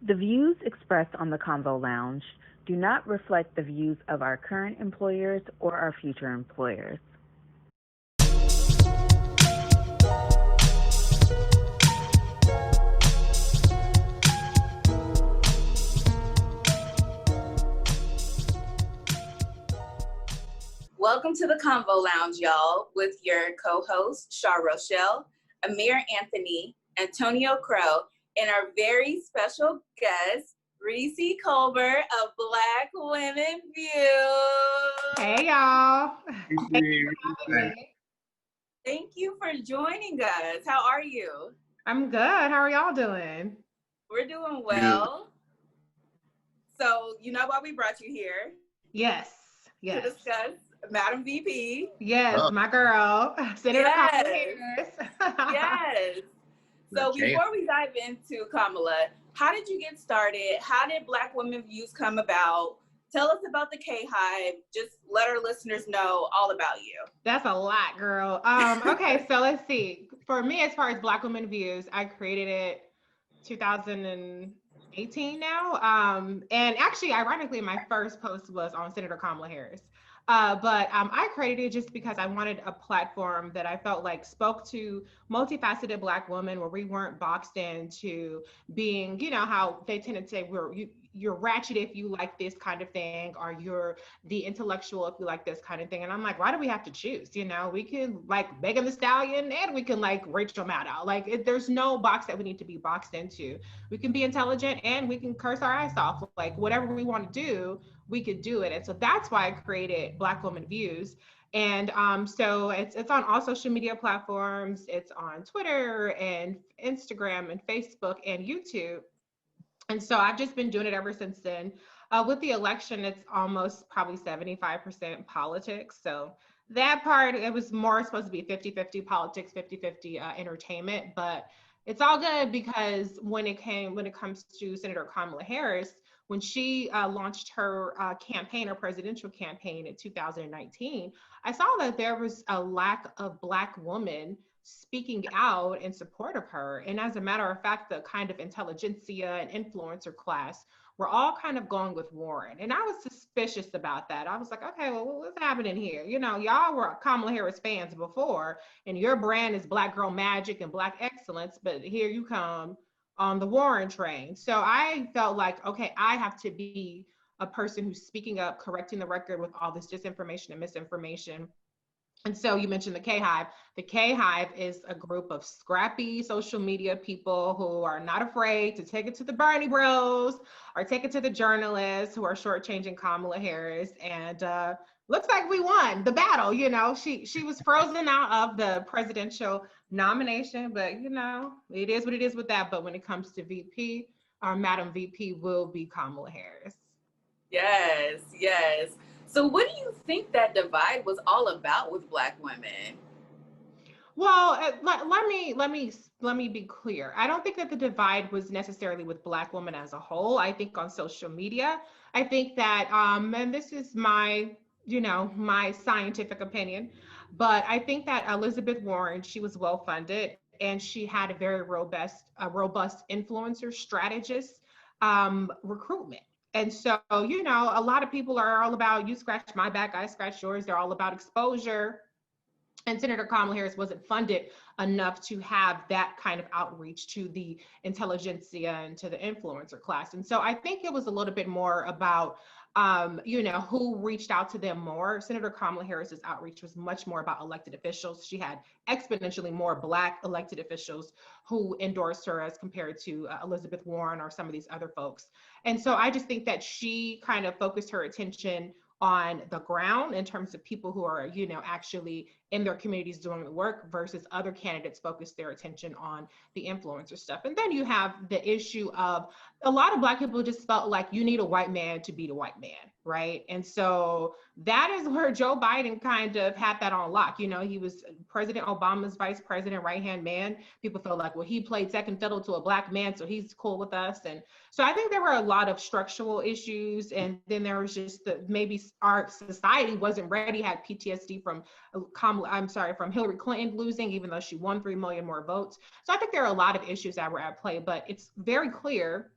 The views expressed on the Convo Lounge do not reflect the views of our current employers or our future employers. Welcome to the Convo Lounge, y'all, with your co-hosts, Shah Rochelle, Amir Anthony, Antonio Crow, and our very special guest, Reecie Colbert of Black Women View. Hey, y'all. Thank you for joining us. How are you? I'm good. How are y'all doing? We're doing well. So, you know why we brought you here? Yes. To discuss Madam VP. Yes, my girl, Senator Kamala Harris. Yes. So before we dive into Kamala, how did you get started? How did Black Women Views come about? Tell us about the K Hive. Just let our listeners know all about you. That's a lot, girl. Okay, so let's see. For me, as far as Black Women Views, I created it 2018 now. And actually, ironically, my first post was on Senator Kamala Harris. But I created it just because I wanted a platform that I felt like spoke to multifaceted Black women, where we weren't boxed into being, you know, how they tend to say you're ratchet if you like this kind of thing, or you're the intellectual if you like this kind of thing. And I'm like, why do we have to choose? You know, we can like Megan Thee Stallion and we can like Rachel Maddow. Like there's no box that we need to be boxed into. We can be intelligent and we can curse our ass off. Like whatever we want to do, we could do it. And so that's why I created Black Women Views. And so it's on all social media platforms. It's on Twitter and Instagram and Facebook and YouTube. And so I've just been doing it ever since then. With the election, it's almost probably 75% politics. So that part, it was more supposed to be 50-50 politics, 50-50 entertainment. But it's all good because when it comes to Senator Kamala Harris, when she launched her campaign, her presidential campaign in 2019, I saw that there was a lack of Black women speaking out in support of her. And as a matter of fact, the kind of intelligentsia and influencer class were all kind of going with Warren. And I was suspicious about that. I was like, okay, well, what's happening here? You know, y'all were Kamala Harris fans before, and your brand is Black Girl Magic and Black Excellence, but here you come on the Warren train. So I felt like, okay, I have to be a person who's speaking up, correcting the record with all this disinformation and misinformation. And so you mentioned the K Hive. The K Hive is a group of scrappy social media people who are not afraid to take it to the Bernie Bros or take it to the journalists who are shortchanging Kamala Harris. And looks like we won the battle. You know, she was frozen out of the presidential nomination, but you know, it is what it is with that. But when it comes to VP, our Madam VP will be Kamala Harris. Yes, yes. So what do you think that divide was all about with Black women? Well, let me be clear. I don't think that the divide was necessarily with Black women as a whole. I think on social media, I think that and this is my, you know, my scientific opinion, but I think that Elizabeth Warren, she was well funded and she had a very robust influencer strategist recruitment. And so, you know, a lot of people are all about you scratch my back, I scratch yours. They're all about exposure, and Senator Kamala Harris wasn't funded enough to have that kind of outreach to the intelligentsia and to the influencer class. And so I think it was a little bit more about, you know, who reached out to them more. Senator Kamala Harris's outreach was much more about elected officials. She had exponentially more Black elected officials who endorsed her as compared to Elizabeth Warren or some of these other folks. And so I just think that she kind of focused her attention on the ground in terms of people who are, you know, actually in their communities doing the work versus other candidates focus their attention on the influencer stuff. And then you have the issue of a lot of Black people just felt like you need a white man to be the white man, right? And so that is where Joe Biden kind of had that on lock. You know, he was President Obama's vice president, right-hand man. People felt like, well, he played second fiddle to a Black man, so he's cool with us. And so I think there were a lot of structural issues. And then there was just maybe our society wasn't ready, had PTSD from from Hillary Clinton losing, even though she won 3 million more votes. So I think there are a lot of issues that were at play, but it's very clear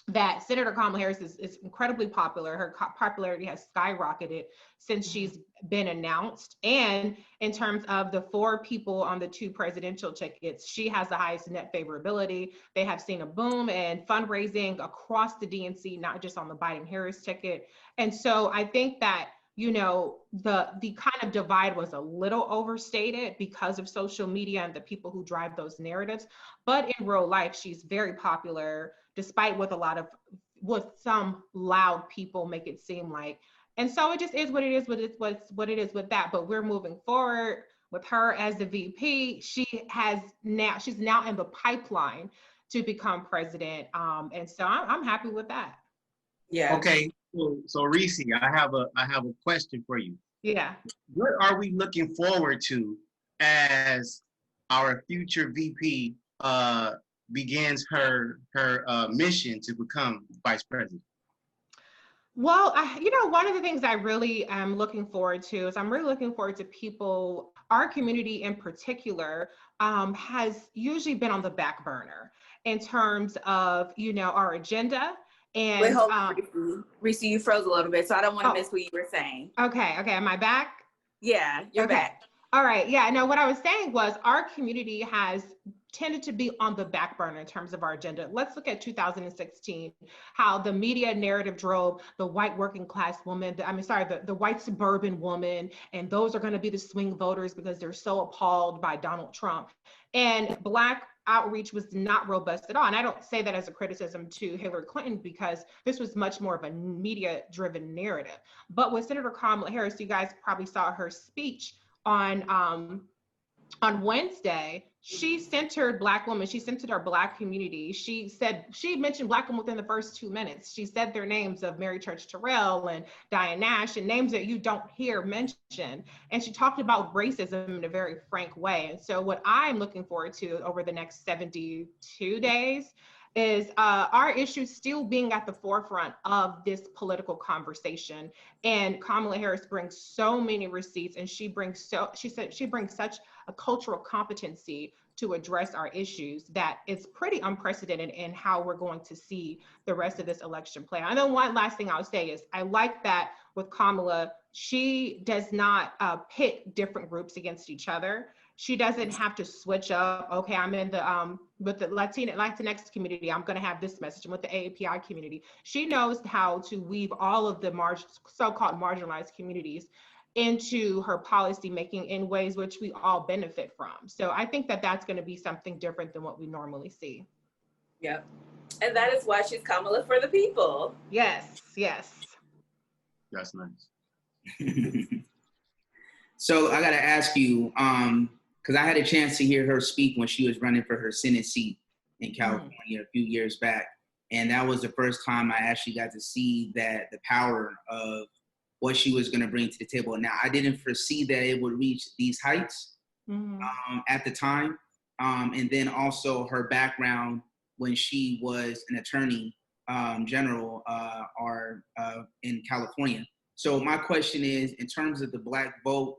that Senator Kamala Harris is incredibly popular. Her popularity has skyrocketed since she's been announced. And in terms of the 4 people on the 2 presidential tickets, she has the highest net favorability. They have seen a boom in fundraising across the DNC, not just on the Biden-Harris ticket. And so I think that, you know, the kind of divide was a little overstated because of social media and the people who drive those narratives. But in real life, she's very popular, despite what some loud people make it seem like. And so it just is what it is, what it is with that. But we're moving forward with her as the VP. She's now in the pipeline to become president. And so I'm happy with that. Yeah. Okay. So Reecie, I have a question for you. Yeah. What are we looking forward to as our future VP begins her mission to become vice president? Well, one of the things I really am looking forward to is I'm really looking forward to people, our community in particular, has usually been on the back burner in terms of, our agenda. And wait, hold on, Reecie, you froze a little bit, so I don't want to miss what you were saying. Okay, am I back? Yeah, you're back. All right, yeah, no, what I was saying was our community has tended to be on the back burner in terms of our agenda. Let's look at 2016, how the media narrative drove the white working class woman, the white suburban woman, and those are going to be the swing voters because they're so appalled by Donald Trump. And Black outreach was not robust at all. And I don't say that as a criticism to Hillary Clinton, because this was much more of a media-driven narrative. But with Senator Kamala Harris, you guys probably saw her speech on Wednesday. She centered Black women. She centered our Black community. She mentioned Black women within the first 2 minutes. She said their names of Mary Church Terrell and Diane Nash, and names that you don't hear mentioned. And she talked about racism in a very frank way. And so what I'm looking forward to over the next 72 days is our issues still being at the forefront of this political conversation. And Kamala Harris brings so many receipts, and she brings such a cultural competency to address our issues that it's pretty unprecedented in how we're going to see the rest of this election play. I know one last thing I'll say is I like that with Kamala, she does not pit different groups against each other. She doesn't have to switch up. Okay, I'm in the with the Latinx community, I'm going to have this message. And with the AAPI community, she knows how to weave all of the so-called marginalized communities into her policy making in ways which we all benefit from. So I think that that's going to be something different than what we normally see. Yep, and that is why she's Kamala for the people. Yes. That's nice. So I got to ask you, because I had a chance to hear her speak when she was running for her Senate seat in California a few years back. And that was the first time I actually got to see the power of what she was going to bring to the table. Now, I didn't foresee that it would reach these heights at the time. And then also her background when she was an attorney general in California. So my question is, in terms of the Black vote,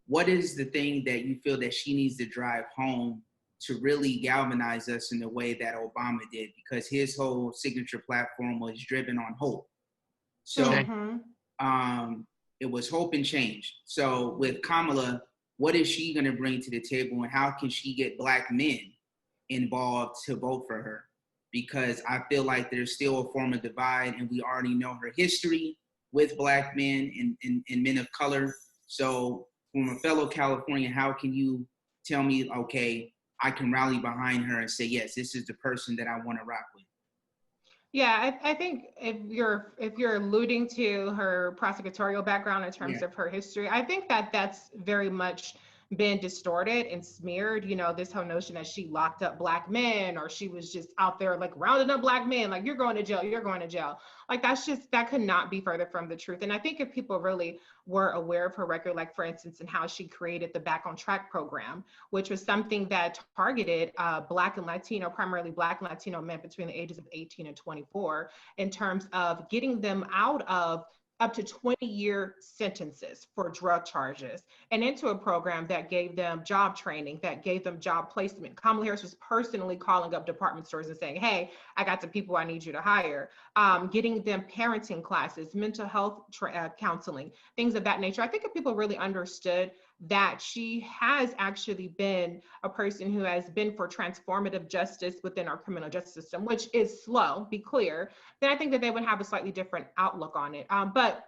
what is the thing that you feel that she needs to drive home to really galvanize us in the way that Obama did? Because his whole signature platform was driven on hope. So it was hope and change. So with Kamala, what is she going to bring to the table, and how can she get Black men involved to vote for her? Because I feel like there's still a form of divide, and we already know her history with Black men and men of color. So from a fellow Californian, how can you tell me, okay, I can rally behind her and say, yes, this is the person that I want to rock with? Yeah, I think if you're alluding to her prosecutorial background in terms of her history, I think that that's very much been distorted and smeared. This whole notion that she locked up Black men, or she was just out there like rounding up Black men, like you're going to jail. Like that could not be further from the truth. And I think if people really were aware of her record, like for instance, and how she created the Back on Track program, which was something that targeted Black and Latino, primarily Black and Latino men between the ages of 18 and 24, in terms of getting them out of up to 20-year sentences for drug charges and into a program that gave them job training, that gave them job placement. Kamala Harris was personally calling up department stores and saying, hey, I got some people I need you to hire, getting them parenting classes, mental health counseling, things of that nature. I think if people really understood that she has actually been a person who has been for transformative justice within our criminal justice system, which is slow, be clear, then I think that they would have a slightly different outlook on it. But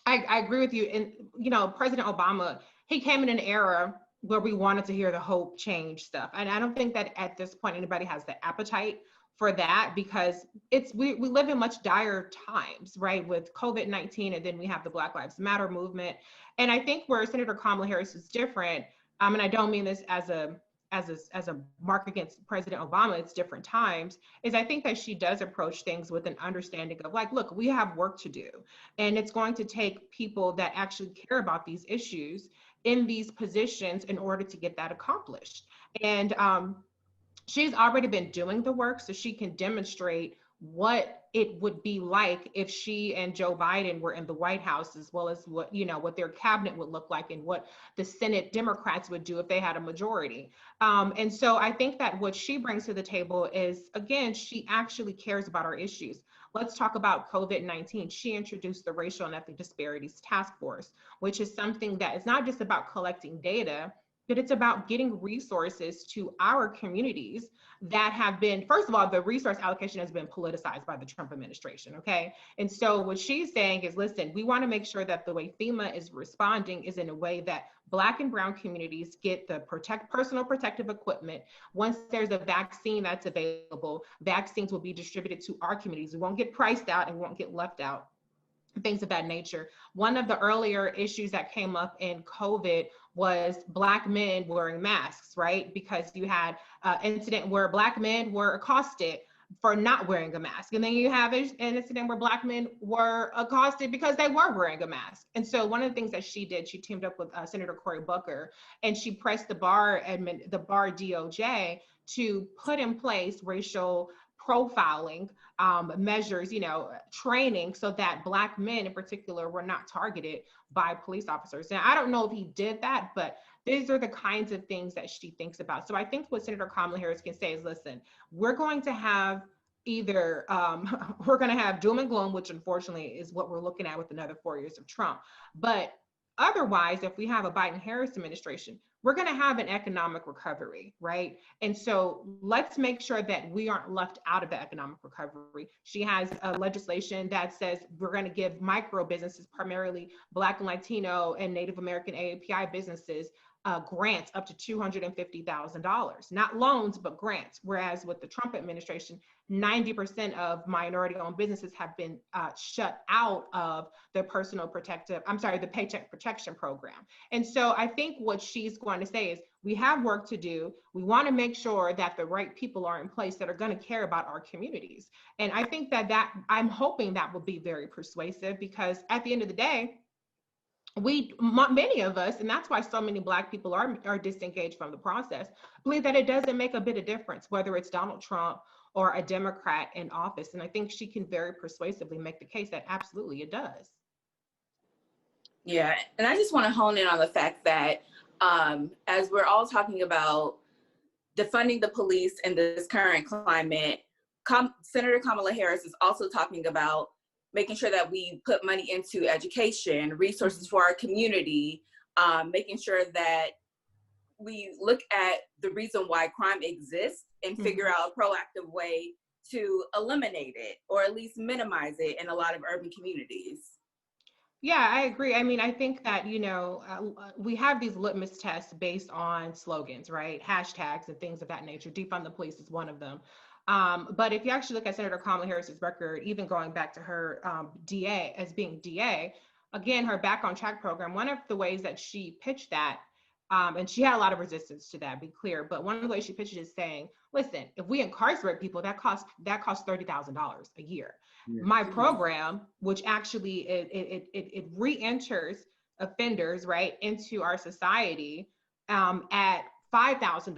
I agree with you. And, you know, President Obama, he came in an era where we wanted to hear the hope change stuff. And I don't think that at this point anybody has the appetite for that, because we live in much dire times, right? With COVID-19, and then we have the Black Lives Matter movement. And I think where Senator Kamala Harris is different, and I don't mean this as a mark against President Obama, it's different times, is I think that she does approach things with an understanding of like, look, we have work to do. And it's going to take people that actually care about these issues in these positions in order to get that accomplished. And she's already been doing the work, so she can demonstrate what it would be like if she and Joe Biden were in the White House, as well as what, you know, what their cabinet would look like and what the Senate Democrats would do if they had a majority. And so I think that what she brings to the table is, again, she actually cares about our issues. Let's talk about COVID-19. She introduced the Racial and Ethnic Disparities Task Force, which is something that is not just about collecting data, but it's about getting resources to our communities that have been, first of all, the resource allocation has been politicized by the Trump administration, okay? And so what she's saying is, listen, we wanna make sure that the way FEMA is responding is in a way that Black and brown communities get the personal protective equipment. Once there's a vaccine that's available, vaccines will be distributed to our communities. We won't get priced out and won't get left out, things of that nature. One of the earlier issues that came up in COVID was Black men wearing masks, right? Because you had an incident where Black men were accosted for not wearing a mask. And then you have an incident where Black men were accosted because they were wearing a mask. And so one of the things that she did, she teamed up with Senator Cory Booker, and she pressed the bar DOJ to put in place racial profiling measures, you know, training, so that Black men in particular were not targeted by police officers. And I don't know if he did that, but these are the kinds of things that she thinks about. So I think what Senator Kamala Harris can say is, listen, we're going to have either, we're going to have doom and gloom, which unfortunately is what we're looking at with another 4 years of Trump. But otherwise, if we have a Biden-Harris administration, we're going to have an economic recovery, right? And so let's make sure that we aren't left out of the economic recovery. She has a legislation that says we're going to give micro businesses, primarily Black and Latino and Native American AAPI businesses, grants up to $250,000, not loans, but grants. Whereas with the Trump administration, 90% of minority-owned businesses have been shut out of the the Paycheck Protection Program. And so I think what she's going to say is, we have work to do. We want to make sure that the right people are in place that are going to care about our communities. And I think that I'm hoping that will be very persuasive, because at the end of the day, many of us, and that's why so many Black people are disengaged from the process, believe that it doesn't make a bit of difference whether it's Donald Trump or a Democrat in office. And I think she can very persuasively make the case that absolutely it does. Yeah, and I just want to hone in on the fact that as we're all talking about defunding the police in this current climate, Senator Kamala Harris is also talking about making sure that we put money into education, resources for our community, making sure that we look at the reason why crime exists and figure out a proactive way to eliminate it, or at least minimize it in a lot of urban communities. Yeah, I agree. I mean, I think that, you know, we have these litmus tests based on slogans, right? Hashtags and things of that nature. Defund the police is one of them. But if you actually look at Senator Kamala Harris's record, even going back to her DA, as being DA, again, her Back on Track program, one of the ways that she pitched that, and she had a lot of resistance to that, be clear, but one of the ways she pitched it is saying, listen, if we incarcerate people, that costs $30,000 a year. Yeah. My program, which actually it re-enters offenders, right, into our society at $5,000.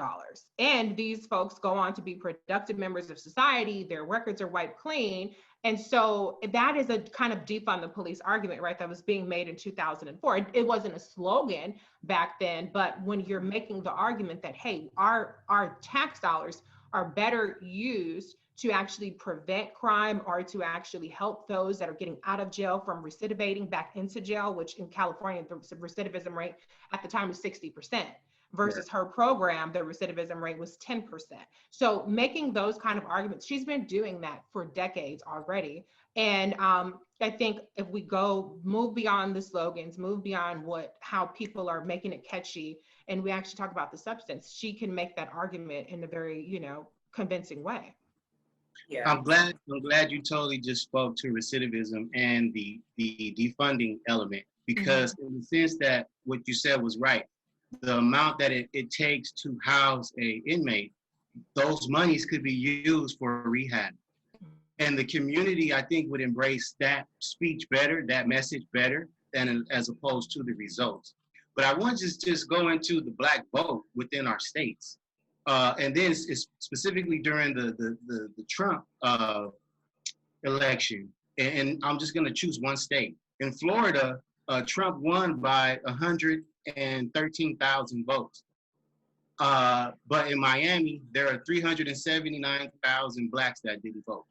And these folks go on to be productive members of society. Their records are wiped clean. And so that is a kind of defund the police argument, right? That was being made in 2004. It wasn't a slogan back then, but when you're making the argument that, hey, our tax dollars are better used to actually prevent crime or to actually help those that are getting out of jail from recidivating back into jail, which in California, the recidivism rate at the time was 60%. Versus her program, the recidivism rate was 10%. So making those kind of arguments, she's been doing that for decades already. And I think if we move beyond the slogans, move beyond how people are making it catchy, and we actually talk about the substance, she can make that argument in a very, convincing way. Yeah. I'm glad you totally just spoke to recidivism and the defunding element, because in the sense that what you said was right. The amount that it takes to house a inmate, those monies could be used for rehab. And the community, I think, would embrace that speech better, that message better, than as opposed to the results. But I want to just go into the Black vote within our states. And then it's specifically during the Trump election. And I'm just going to choose one state. In Florida, Trump won by 113,000 votes. But in Miami, there are 379,000 Blacks that didn't vote.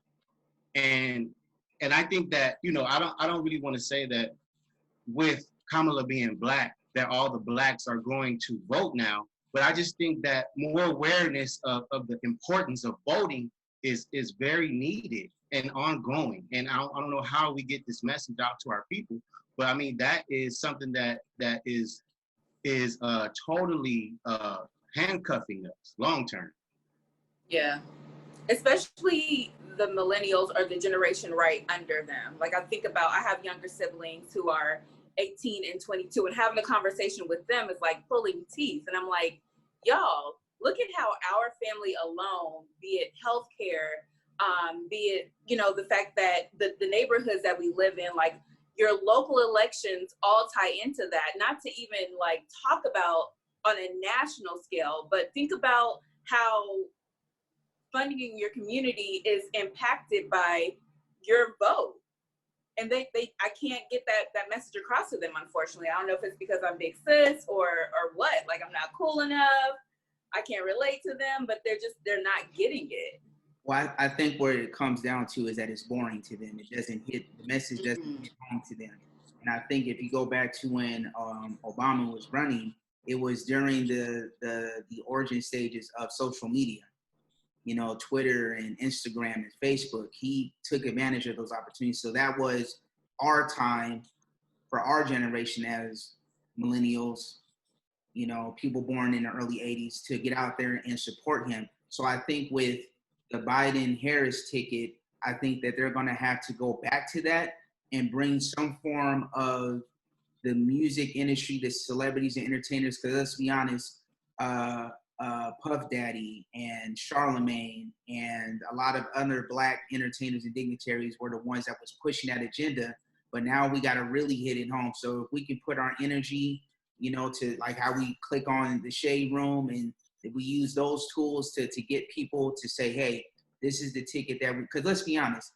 And I think that, I don't really want to say that with Kamala being Black, that all the Blacks are going to vote now. But I just think that more awareness of the importance of voting is very needed and ongoing. And I don't know how we get this message out to our people, but I mean, that is something that is totally handcuffing us long term. Yeah, especially the millennials or the generation right under them. Like I have younger siblings who are 18 and 22, and having a conversation with them is like pulling teeth. And I'm like, y'all, look at how our family alone, be it healthcare, be it, the fact that the neighborhoods that we live in, like your local elections all tie into that, not to even like talk about on a national scale, but think about how funding your community is impacted by your vote. And I can't get that message across to them, unfortunately. I don't know if it's because I'm big sis or what, like I'm not cool enough, I can't relate to them, but they're not getting it. Well, I think where it comes down to is that it's boring to them. The message doesn't hit home to them. And I think if you go back to when Obama was running, it was during the origin stages of social media, Twitter and Instagram and Facebook. He took advantage of those opportunities. So that was our time for our generation as millennials, people born in the early 80s, to get out there and support him. So I think with the Biden-Harris ticket, I think that they're going to have to go back to that and bring some form of the music industry, the celebrities and entertainers, because let's be honest, Puff Daddy and Charlemagne and a lot of other Black entertainers and dignitaries were the ones that was pushing that agenda. But now we got to really hit it home. So if we can put our energy, to like how we click on the Shade Room, and if we use those tools to get people to say, hey, this is the ticket because let's be honest,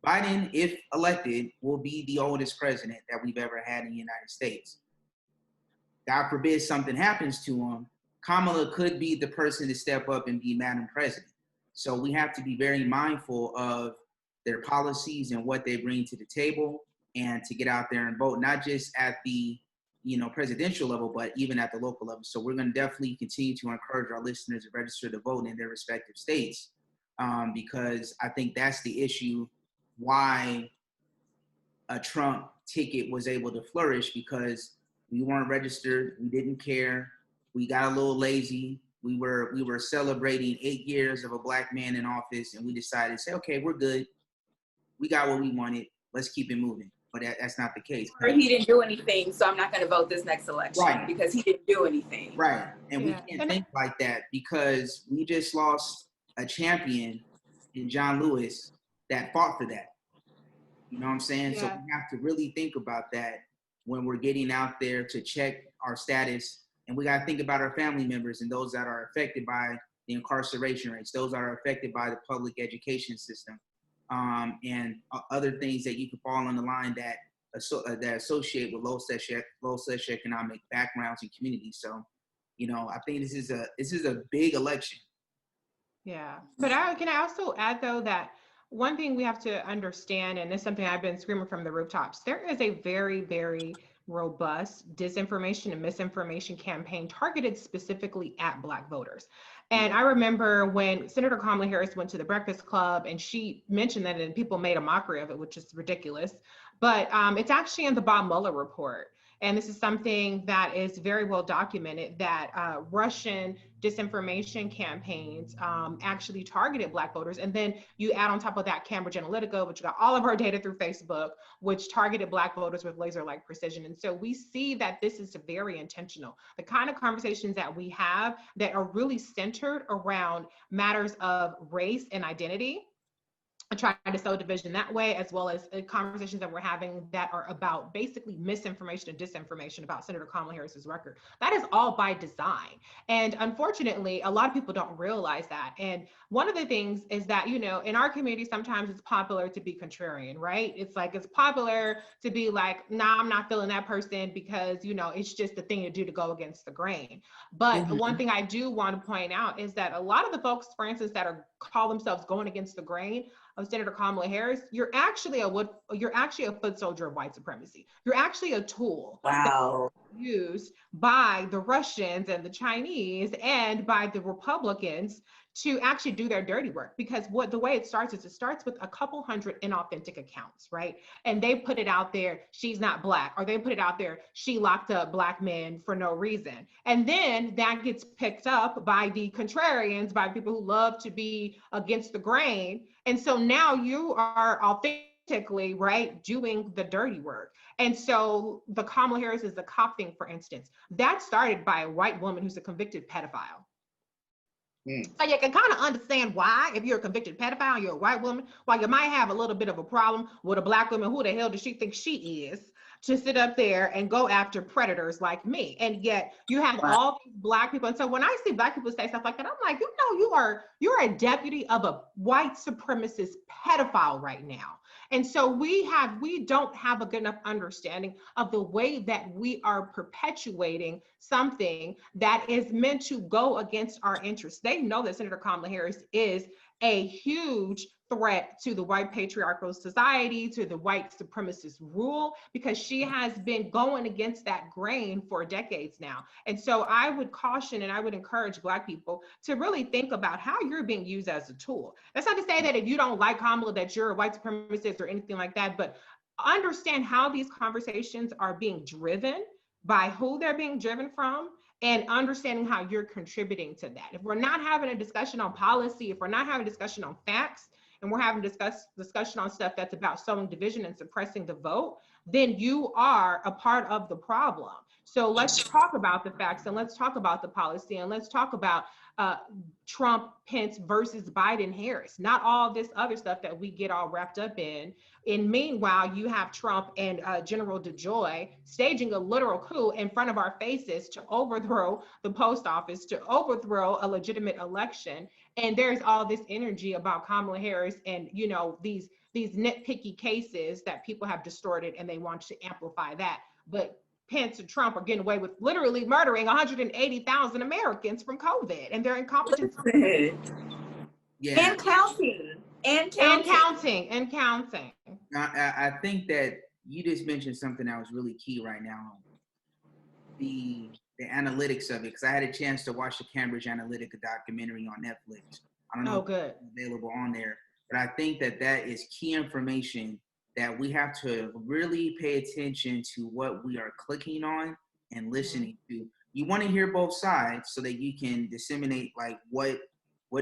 Biden, if elected, will be the oldest president that we've ever had in the United States. God forbid something happens to him, Kamala could be the person to step up and be Madam President. So we have to be very mindful of their policies and what they bring to the table, and to get out there and vote, not just at the presidential level, but even at the local level. So we're going to definitely continue to encourage our listeners to register to vote in their respective states, because I think that's the issue why a Trump ticket was able to flourish, because we weren't registered, we didn't care, we got a little lazy, we were celebrating 8 years of a Black man in office, and we decided to say, okay, we're good, we got what we wanted, let's keep it moving. But that's not the case. Or he didn't do anything, so I'm not going to vote this next election, right, because he didn't do anything. Right, and we can't think like that, because we just lost a champion in John Lewis that fought for that. You know what I'm saying? Yeah. So we have to really think about that when we're getting out there to check our status And we got to think about our family members and those that are affected by the incarceration rates, those that are affected by the public education system, and other things that you can fall on the line that associate with low socioeconomic backgrounds and communities. So, I think this is a big election. Yeah, but can I also add though that one thing we have to understand, and it's something I've been screaming from the rooftops, there is a very, very robust disinformation and misinformation campaign targeted specifically at Black voters. And I remember when Senator Kamala Harris went to the Breakfast Club and she mentioned that, and people made a mockery of it, which is ridiculous. But it's actually in the Bob Mueller report. And this is something that is very well documented, that Russian disinformation campaigns actually targeted Black voters. And then you add on top of that Cambridge Analytica, which got all of our data through Facebook, which targeted Black voters with laser-like precision. And so we see that this is very intentional. The kind of conversations that we have that are really centered around matters of race and identity, trying to sow division that way, as well as conversations that we're having that are about basically misinformation and disinformation about Senator Kamala Harris's record. That is all by design. And unfortunately, a lot of people don't realize that. And one of the things is that, in our community, sometimes it's popular to be contrarian, right? It's like, it's popular to be like, nah, I'm not feeling that person because, it's just the thing to do to go against the grain. But one thing I do want to point out is that a lot of the folks, for instance, that call themselves going against the grain of Senator Kamala Harris, you're actually a foot soldier of white supremacy. You're actually a tool. Wow. Used by the Russians and the Chinese and by the Republicans to actually do their dirty work. Because the way it starts is it starts with a couple hundred inauthentic accounts, right? And they put it out there, she's not Black, or they put it out there, she locked up Black men for no reason. And then that gets picked up by the contrarians, by people who love to be against the grain. And so now you are authentically, right, doing the dirty work. And so the Kamala Harris is the cop thing, for instance, that started by a white woman who's a convicted pedophile. So you can kind of understand why, if you're a convicted pedophile, you're a white woman, while you might have a little bit of a problem with a Black woman, who the hell does she think she is to sit up there and go after predators like me? And yet you have all these Black people. And so when I see Black people say stuff like that, I'm like, you're a deputy of a white supremacist pedophile right now. And so we don't have a good enough understanding of the way that we are perpetuating something that is meant to go against our interests. They know that Senator Kamala Harris is a huge threat to the white patriarchal society, to the white supremacist rule, because she has been going against that grain for decades now. And so I would caution and I would encourage Black people to really think about how you're being used as a tool. That's not to say that if you don't like Kamala, that you're a white supremacist or anything like that, but understand how these conversations are being driven, by who they're being driven from, and understanding how you're contributing to that. If we're not having a discussion on policy, if we're not having a discussion on facts, and we're having discussion on stuff that's about sowing division and suppressing the vote, then you are a part of the problem. So let's talk about the facts, and let's talk about the policy, and let's talk about Trump, Pence versus Biden, Harris, not all this other stuff that we get all wrapped up in. And meanwhile, you have Trump and General DeJoy staging a literal coup in front of our faces to overthrow the post office, to overthrow a legitimate election. And there's all this energy about Kamala Harris and, these nitpicky cases that people have distorted, and they want to amplify that. But Pence and Trump are getting away with literally murdering 180,000 Americans from COVID, and they're incompetent. Yeah. And counting. I think that you just mentioned something that was really key right now. The analytics of it, because I had a chance to watch the Cambridge Analytica documentary on Netflix. I don't know if it's available on there, but I think that is key information that we have to really pay attention to what we are clicking on and listening to. You want to hear both sides so that you can disseminate like what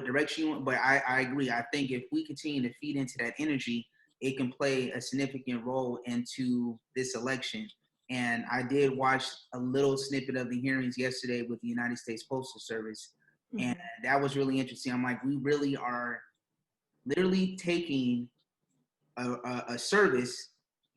direction you want. But I agree. I think if we continue to feed into that energy, it can play a significant role into this election. And I did watch a little snippet of the hearings yesterday with the United States Postal Service. And that was really interesting. I'm like, we really are literally taking a service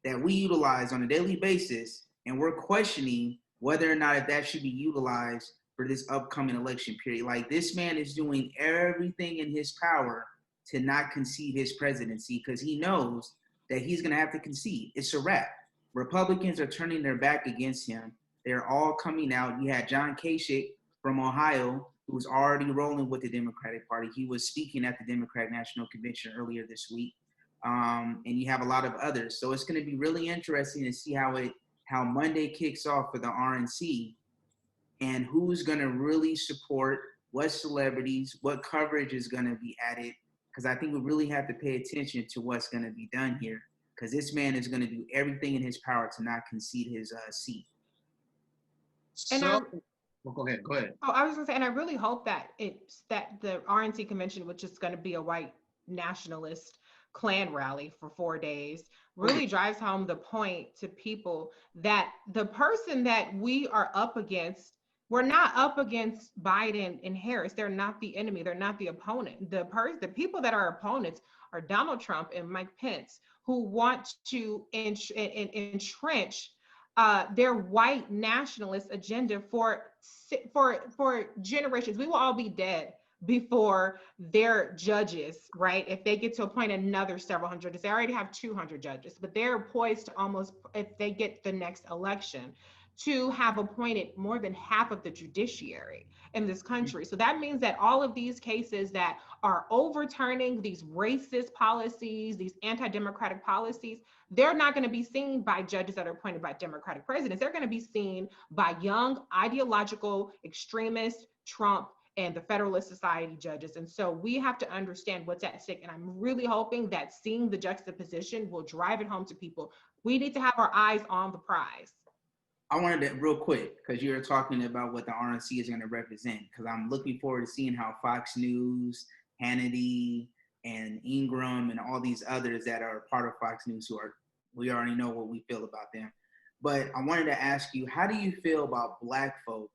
that we utilize on a daily basis, and we're questioning whether or not if that should be utilized for this upcoming election period. Like, this man is doing everything in his power to not concede his presidency because he knows that he's going to have to concede. It's a wrap. Republicans are turning their back against him. They're all coming out. You had John Kasich from Ohio, who was already rolling with the Democratic Party. He was speaking at the Democratic National Convention earlier this week. And you have a lot of others. So it's going to be really interesting to see how Monday kicks off for the RNC and who's going to really support what celebrities, what coverage is going to be added. Because I think we really have to pay attention to what's going to be done here. Because this man is going to do everything in his power to not concede his seat. Well, go ahead. Oh, I was going to say, and I really hope that the RNC convention, which is going to be a white nationalist Klan rally for 4 days, really drives home the point to people that the person that we are up against, we're not up against Biden and Harris. They're not the enemy. They're not the opponent. The people that are opponents are Donald Trump and Mike Pence, who want to entrench their white nationalist agenda for generations. We will all be dead before their judges, right? If they get to appoint another several hundred, they already have 200 judges, but they're poised to almost, if they get the next election, to have appointed more than half of the judiciary in this country. So that means that all of these cases that are overturning these racist policies, these anti-democratic policies, they're not going to be seen by judges that are appointed by Democratic presidents. They're going to be seen by young, ideological, extremist, Trump, and the Federalist Society judges. And so we have to understand what's at stake. And I'm really hoping that seeing the juxtaposition will drive it home to people. We need to have our eyes on the prize. I wanted to real quick, because you were talking about what the RNC is going to represent, because I'm looking forward to seeing how Fox News, Hannity, and Ingram, and all these others that are part of Fox News we already know what we feel about them. But I wanted to ask you, how do you feel about Black folk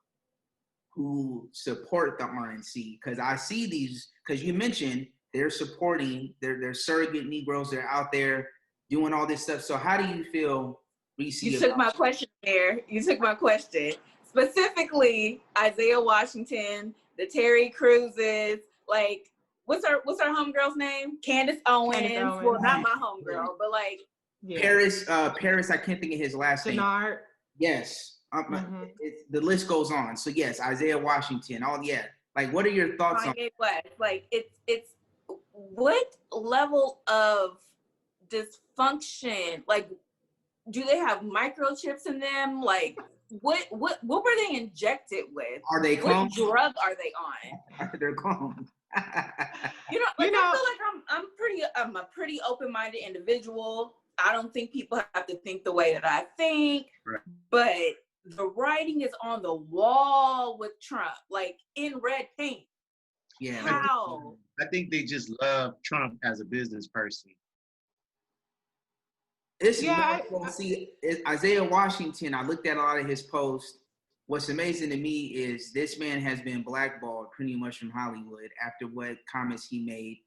who support the RNC? Because I see these, because you mentioned they're supporting, they're surrogate Negroes, they're out there doing all this stuff. So how do you feel, Reecie? You took my question there. You took my question. Specifically, Isaiah Washington, the Terry Cruzes, like, what's our homegirl's name? Candace Owens. Well, not my homegirl, but like Paris, I can't think of his last name. Yes. The list goes on. So yes, Isaiah Washington, like, what are your thoughts on Kanye West? Like, it's what level of dysfunction, like, do they have microchips in them? Like, what were they injected with? Are they clones? What drug are they on? They're clones. I feel like I'm a pretty open-minded individual. I don't think people have to think the way that I think, right. But the writing is on the wall with Trump, like in red paint. Yeah. How? I think they just love Trump as a business person. Isaiah Washington, I looked at a lot of his posts. What's amazing to me is this man has been blackballed pretty much from Hollywood after what comments he made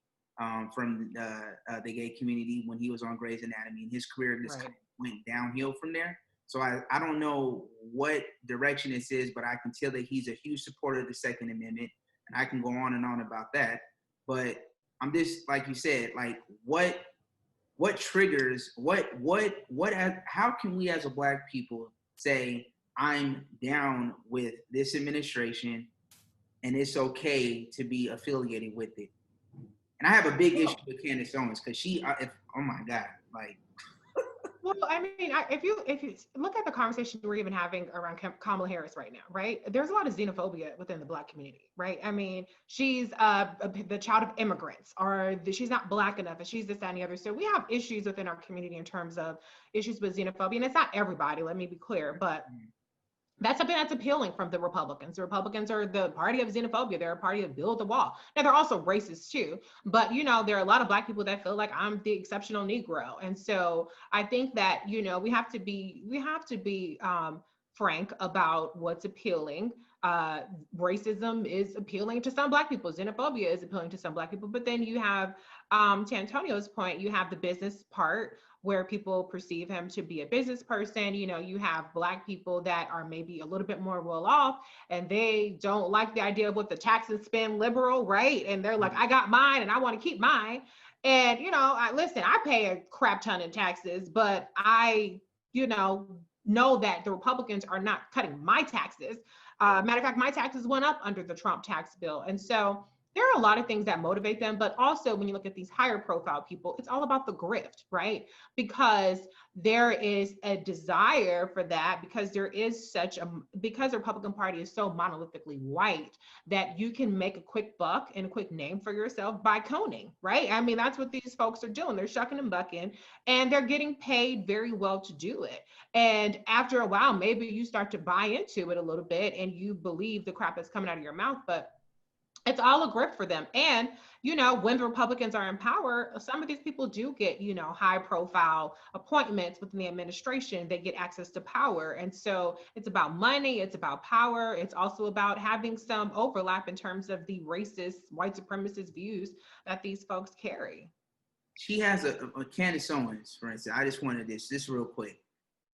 from the gay community when he was on Grey's Anatomy, and his career just kind of went downhill from there. So I don't know what direction this is, but I can tell that he's a huge supporter of the Second Amendment, and I can go on and on about that. But I'm just, like you said, like, what triggers, how can we as a Black people say, I'm down with this administration and it's okay to be affiliated with it? And I have a big issue with Candace Owens, because oh my God, like. Well, I mean, if you look at the conversation we're even having around Kamala Harris right now, right? There's a lot of xenophobia within the Black community, right? I mean, she's the child of immigrants, or she's not Black enough, and she's this, that, and the other. So we have issues within our community in terms of issues with xenophobia, and it's not everybody, let me be clear, but that's something that's appealing from the Republicans. The Republicans are the party of xenophobia. They're a party of build the wall. Now, they're also racist too, but, there are a lot of Black people that feel like I'm the exceptional Negro. And so I think that, we have to be frank about what's appealing racism is appealing to some Black people. Xenophobia is appealing to some Black people. But then you have, to Antonio's point, you have the business part where people perceive him to be a business person. You know, you have Black people that are maybe a little bit more well off and they don't like the idea of what the taxes spend liberal, right? And they're like, I got mine and I want to keep mine. And, you know, I pay a crap ton in taxes, but I, know that the Republicans are not cutting my taxes. Matter of fact, my taxes went up under the Trump tax bill. And so there are a lot of things that motivate them, but also when you look at these higher profile people, it's all about the grift, right? Because there is a desire for that, because because the Republican Party is so monolithically white that you can make a quick buck and a quick name for yourself by coning, right? I mean, that's what these folks are doing. They're shucking and bucking, and they're getting paid very well to do it. And after a while, maybe you start to buy into it a little bit and you believe the crap that's coming out of your mouth, but it's all a grip for them. And, when the Republicans are in power, some of these people do get, high profile appointments within the administration. They get access to power. And so it's about money. It's about power. It's also about having some overlap in terms of the racist, white supremacist views that these folks carry. She has a Candace Owens, for instance. I just wanted this real quick.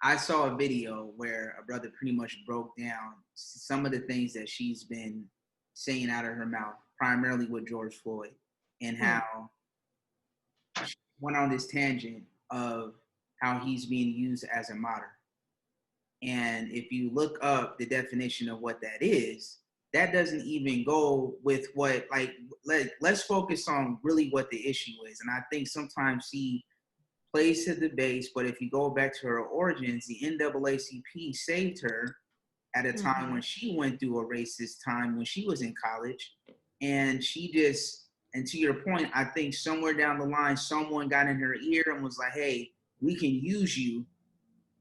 I saw a video where a brother pretty much broke down some of the things that she's been saying out of her mouth, primarily with George Floyd, and how she went on this tangent of how he's being used as a martyr. And if you look up the definition of what that is, that doesn't even go with what, let's focus on really what the issue is. And I think sometimes she plays to the base, but if you go back to her origins, the NAACP saved her at a time when she went through a racist time when she was in college. And and to your point, I think somewhere down the line, someone got in her ear and was like, hey, we can use you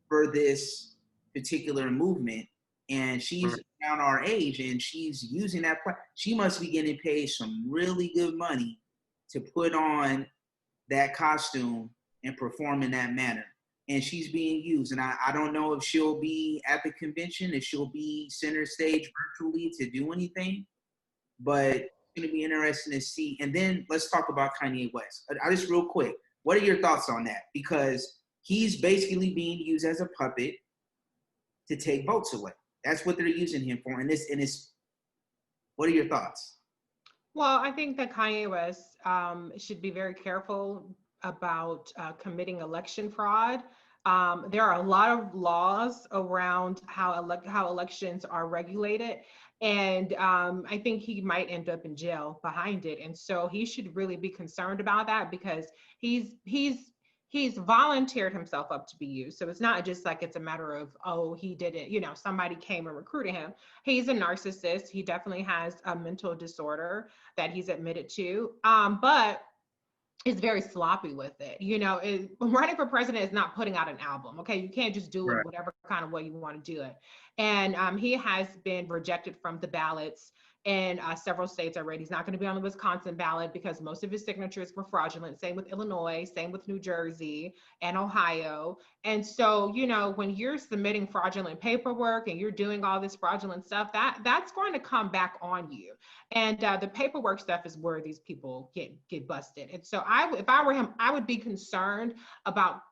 for this particular movement. And she's around our age and she's using that. She must be getting paid some really good money to put on that costume and perform in that manner. And she's being used. And I don't know if she'll be at the convention, if she'll be center stage virtually to do anything, but it's going to be interesting to see. And then let's talk about Kanye West. I just real quick, what are your thoughts on that? Because he's basically being used as a puppet to take votes away. That's what they're using him for. And what are your thoughts? Well, I think that Kanye West should be very careful about committing election fraud. There are a lot of laws around how elections are regulated. And I think he might end up in jail behind it. And so he should really be concerned about that, because he's volunteered himself up to be used. So it's not just like it's a matter of, oh, he did it, somebody came and recruited him. He's a narcissist. He definitely has a mental disorder that he's admitted to. But is very sloppy with it. Running for president is not putting out an album. Okay. You can't just do it whatever kind of way you want to do it. And he has been rejected from the ballots in several states already. He's not going to be on the Wisconsin ballot because most of his signatures were fraudulent. Same with Illinois, same with New Jersey and Ohio. And so, when you're submitting fraudulent paperwork and you're doing all this fraudulent stuff, that's going to come back on you. And the paperwork stuff is where these people get busted. And so if I were him, I would be concerned about,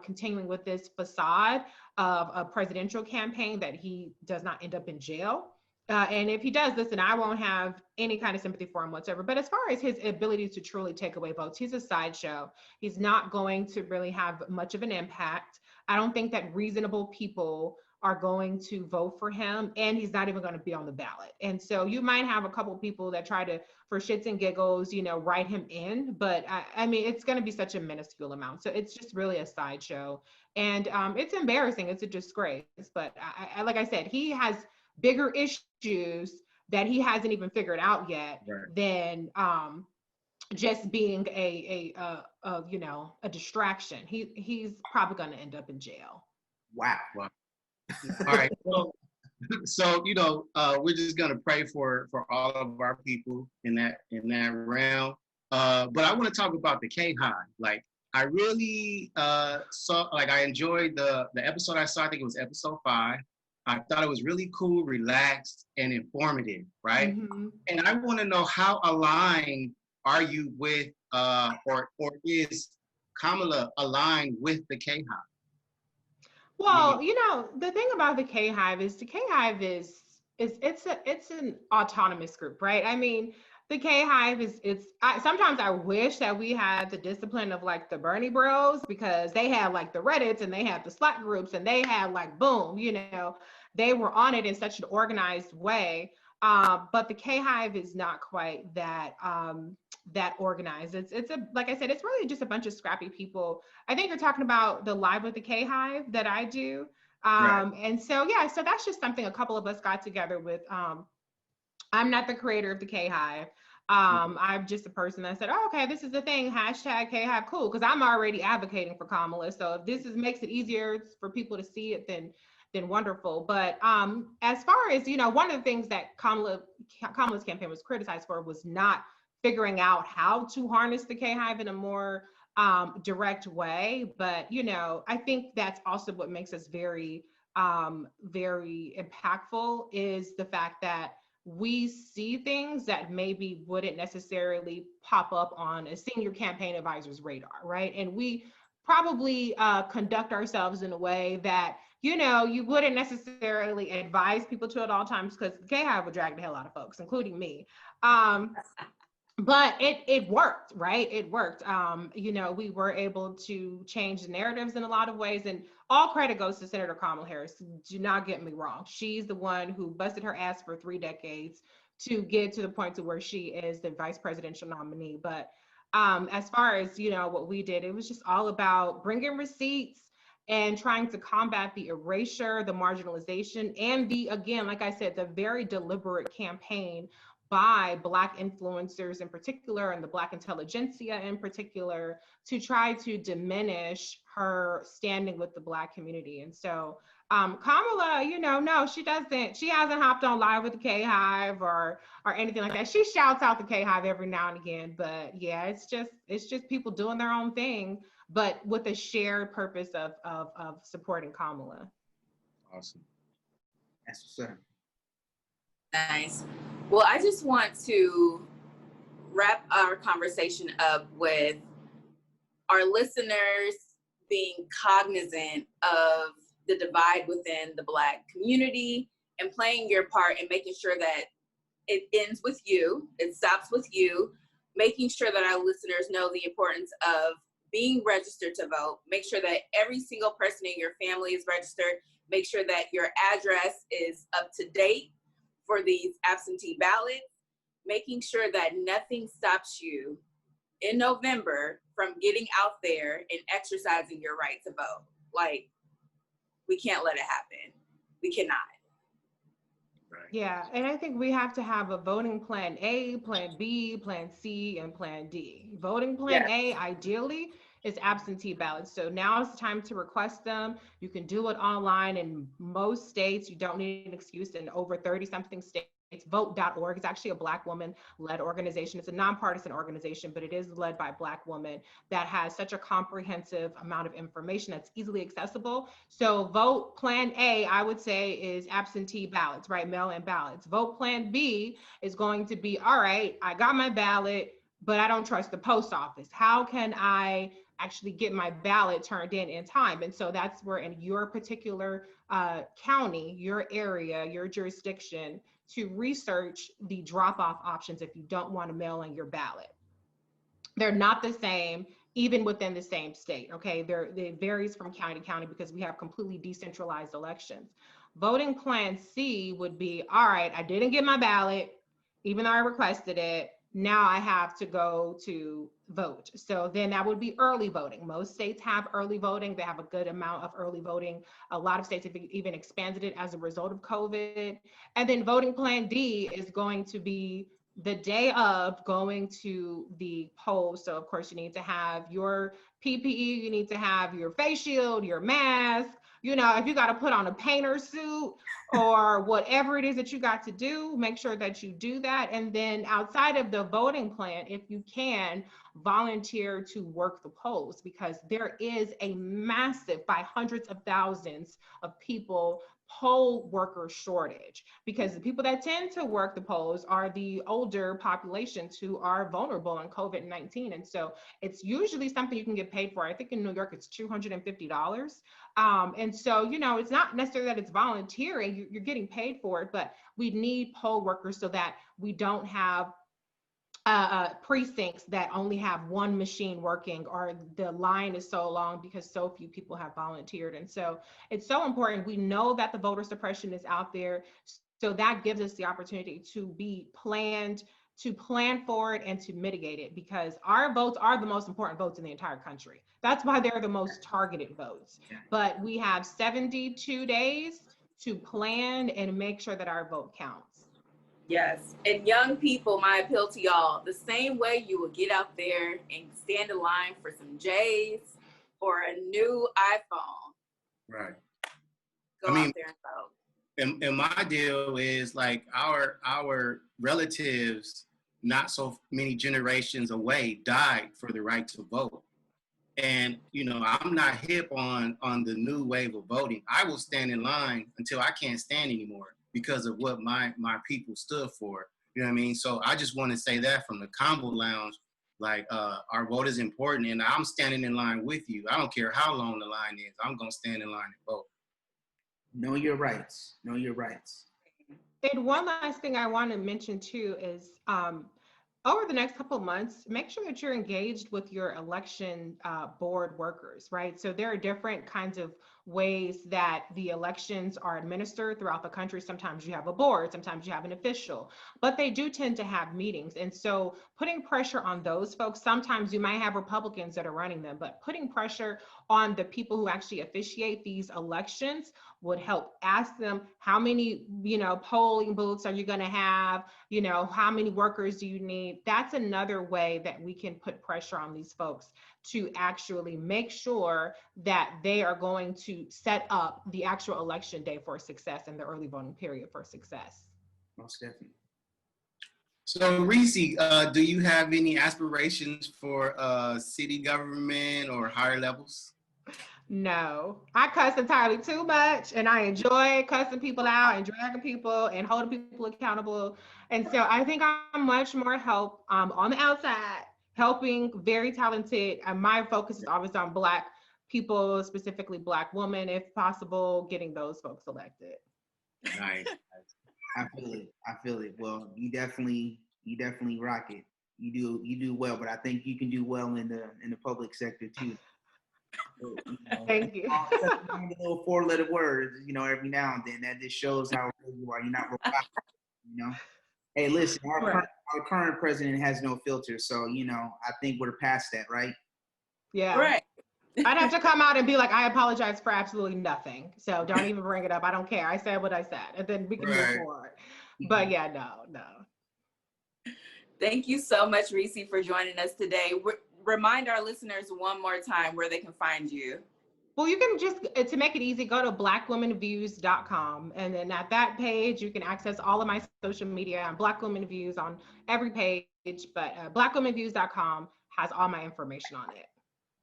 continuing with this facade of a presidential campaign, that he does not end up in jail. And if he does, listen, I won't have any kind of sympathy for him whatsoever. But as far as his ability to truly take away votes, he's a sideshow. He's not going to really have much of an impact. I don't think that reasonable people are going to vote for him, and he's not even going to be on the ballot. And so you might have a couple of people that try to, for shits and giggles, write him in. But I mean, it's going to be such a minuscule amount. So it's just really a sideshow. And it's embarrassing. It's a disgrace. But I like I said, he has bigger issues that he hasn't even figured out yet than just being a distraction. He's probably going to end up in jail. Wow. All right. So we're just gonna pray for all of our people in that realm. But I want to talk about the K Hive. Like, I really I enjoyed the episode I saw. I think it was episode 5. I thought it was really cool, relaxed, and informative, right? Mm-hmm. And I want to know how aligned are you with, or is Kamala aligned with the K Hive? Well, you know, the thing about the K Hive is the K Hive is it's an autonomous group, right? I mean, the K Hive is sometimes I wish that we had the discipline of like the Bernie Bros, because they had like the Reddits and they had the Slack groups and they had like boom, you know, they were on it in such an organized way. But the K Hive is not quite that organized. It's a, like I said, it's really just a bunch of scrappy people. I think you're talking about the Live with the K Hive that I do. Right. And so, yeah, so that's just something a couple of us got together with. I'm not the creator of the K Hive. I'm just a person that said, oh, okay, this is the thing, hashtag K Hive, cool, because I'm already advocating for Kamala. So if this makes it easier for people to see it, then wonderful. But as far as, you know, one of the things that Kamala's campaign was criticized for was not figuring out how to harness the K Hive in a more direct way. But, you know, I think that's also what makes us very, very impactful, is the fact that we see things that maybe wouldn't necessarily pop up on a senior campaign advisor's radar, right? And we probably conduct ourselves in a way that, you know, you wouldn't necessarily advise people to at all times, because the K Hive would drag the hell out of folks, including me. But it worked, right? It worked. You know, we were able to change the narratives in a lot of ways, and all credit goes to Senator Kamala Harris. Do not get me wrong. She's the one who busted her ass for 3 decades to get to the point to where she is the vice presidential nominee. But as far as, you know, what we did, it was just all about bringing receipts and trying to combat the erasure, the marginalization, and the, again, like I said, the very deliberate campaign by Black influencers in particular, and the Black intelligentsia in particular, to try to diminish her standing with the Black community. And so Kamala, you know, no, she hasn't hopped on Live with the K Hive or anything like that. She shouts out the K Hive every now and again, but yeah, it's just people doing their own thing, but with a shared purpose of supporting Kamala. Awesome. That's what's up. Nice. Well, I just want to wrap our conversation up with our listeners being cognizant of the divide within the Black community and playing your part in making sure that it ends with you, it stops with you, making sure that our listeners know the importance of being registered to vote. Make sure that every single person in your family is registered. Make sure that your address is up to date for these absentee ballots, making sure that nothing stops you in November from getting out there and exercising your right to vote. Like, we can't let it happen. We cannot. Right. Yeah, and I think we have to have a voting plan A, plan B, plan C, and plan D. Voting plan A, ideally, is absentee ballots. So now is the time to request them. You can do it online in most states. You don't need an excuse. In over 30-something states, vote.org is actually a Black woman-led organization. It's a nonpartisan organization, but it is led by Black women that has such a comprehensive amount of information that's easily accessible. So vote plan A, I would say, is absentee ballots, right? Mail-in ballots. Vote plan B is going to be, all right, I got my ballot, but I don't trust the post office. How can I actually get my ballot turned in time? And so that's where, in your particular county, your area, your jurisdiction, to research the drop-off options if you don't want to mail in your ballot. They're not the same, even within the same state, okay? It varies from county to county because we have completely decentralized elections. Voting plan C would be, all right, I didn't get my ballot, even though I requested it. Now I have to go to vote. So then that would be early voting. Most states have early voting. They have a good amount of early voting. A lot of states have even expanded it as a result of COVID. And then voting plan D is going to be the day of going to the polls. So of course you need to have your PPE, you need to have your face shield, your mask. You know, if you got to put on a painter suit or whatever it is that you got to do, make sure that you do that. And then outside of the voting plan, if you can, volunteer to work the polls, because there is a massive, by hundreds of thousands of people, poll worker shortage, because the people that tend to work the polls are the older populations who are vulnerable in COVID-19. And so it's usually something you can get paid for. I think in New York, it's $250. And so, you know, it's not necessarily that it's volunteering, you're getting paid for it, but we need poll workers so that we don't have precincts that only have one machine working, or the line is so long because so few people have volunteered. And so it's so important. We know that the voter suppression is out there. So that gives us the opportunity to plan for it and to mitigate it, because our votes are the most important votes in the entire country. That's why they're the most targeted votes. But we have 72 days to plan and make sure that our vote counts. Yes, and young people, my appeal to y'all, the same way you would get out there and stand in line for some J's or a new iPhone. Right. Go out there and vote. And my deal is like our relatives, not so many generations away, died for the right to vote. And, you know, I'm not hip on the new wave of voting. I will stand in line until I can't stand anymore, because of what my people stood for. You know what I mean? So I just want to say that from the Convo Lounge, like our vote is important, and I'm standing in line with you. I don't care how long the line is. I'm going to stand in line and vote. Know your rights. Know your rights. And one last thing I want to mention too is over the next couple of months, make sure that you're engaged with your election board workers, right? So there are different kinds of ways that the elections are administered throughout the country. Sometimes you have a board, sometimes you have an official, but they do tend to have meetings. And so putting pressure on those folks, sometimes you might have Republicans that are running them, but putting pressure on the people who actually officiate these elections would help. Ask them, how many, you know, polling booths are you going to have? You know, how many workers do you need? That's another way that we can put pressure on these folks to actually make sure that they are going to set up the actual election day for success and the early voting period for success. Most definitely. So Reecie, do you have any aspirations for city government or higher levels? No, I cuss entirely too much, and I enjoy cussing people out and dragging people and holding people accountable. And so I think I'm much more help on the outside, helping very talented. And my focus is always on Black people, specifically Black women, if possible, getting those folks elected. Nice. I feel it. Well, you definitely rock it. You do well, but I think you can do well in the public sector too. You know, Thank you. Little 4-letter words, you know, every now and then. That just shows how you are. You're not robotic, you know. Hey, listen, our current president has no filter, so you know, I think we're past that, right? Yeah. Right. I'd have to come out and be like, I apologize for absolutely nothing. So don't even bring it up. I don't care. I said what I said, and then we can move forward. But yeah, no. Thank you so much, Reecie, for joining us today. Remind our listeners one more time where they can find you. Well, you can just, to make it easy, go to blackwomenviews.com. And then at that page, you can access all of my social media on Black Women Views on every page. But blackwomenviews.com has all my information on it.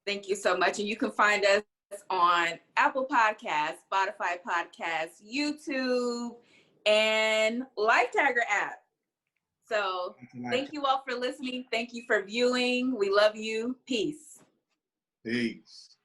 Thank you so much. And you can find us on Apple Podcasts, Spotify Podcasts, YouTube, and Lifetagger app. So thank you all for listening. Thank you for viewing. We love you. Peace. Peace.